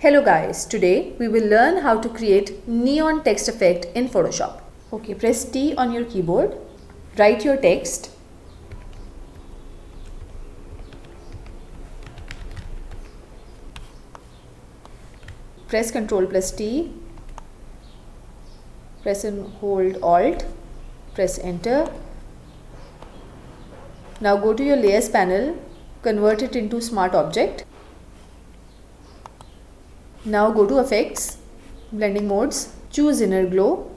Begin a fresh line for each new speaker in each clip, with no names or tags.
Hello guys, today we will learn how to create neon text effect in Photoshop. Okay, press T on your keyboard, write your text. Press Ctrl plus T, press and hold Alt, press enter. Now go to your layers panel, convert it into smart object. Now go to effects, blending modes, choose inner glow.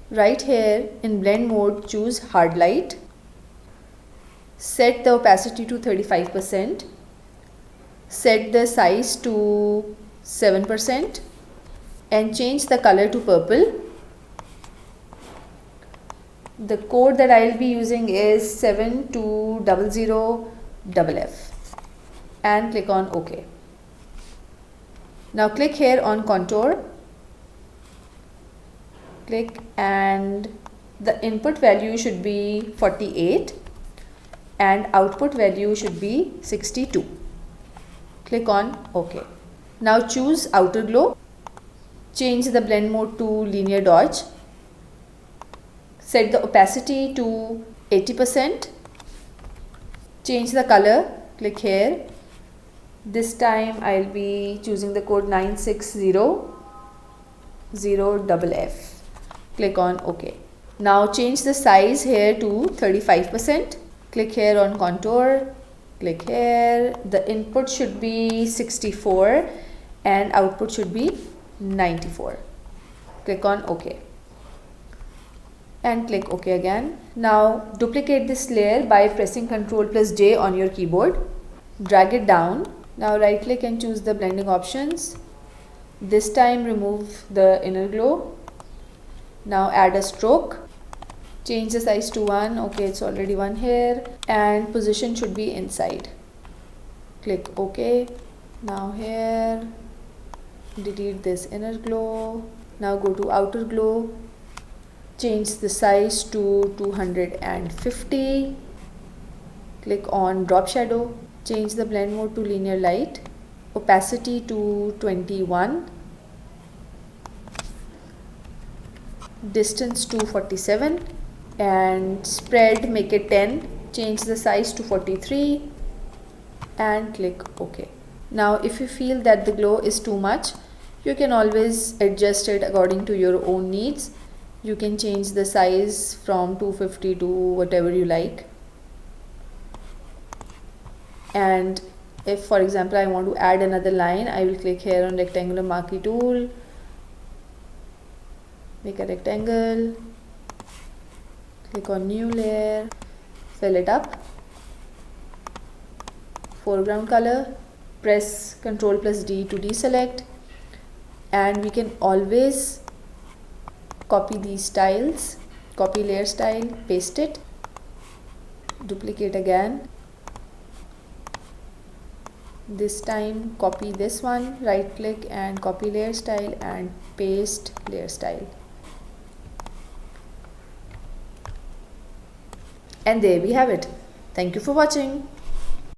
Right here in blend mode choose hard light. Set the opacity to 35%. Set the size to 7% and change the color to purple. The code that I will be using is 7200FF and click on OK. Now click here on contour. Click and the input value should be 48 and output value should be 62. Click on OK. Now choose outer glow. Change the blend mode to linear dodge. Set the opacity to 80%. Change the color. Click here. This time I'll be choosing the code 9600FF. Click on OK. Now change the size here to 35%. Click here on contour. Click here. The input should be 64 and output should be 94. Click on OK. And click OK again. Now duplicate this layer by pressing Ctrl plus J on your keyboard. Drag it down. Now right click and choose the blending options. This time remove the inner glow. Now add a stroke. Change the size to 1. Okay, it's already 1 here. And position should be inside. Click OK. Now here, delete this inner glow. Now go to outer glow. Change the size to 250. Click on drop shadow. Change the blend mode to linear light. Opacity to 21. Distance to 47. And spread, make it 10. Change the size to 43. And click OK. Now if you feel that the glow is too much, you can always adjust it according to your own needs. You can change the size from 250 to whatever you like. And if for example I want to add another line, I will click here on rectangular marquee tool, make a rectangle, click on new layer, fill it up, foreground color, press Ctrl plus D to deselect, and we can always copy these styles, copy layer style, paste it, duplicate again. This time copy this one, right click and copy layer style and paste layer style. And there we have it. Thank you for watching.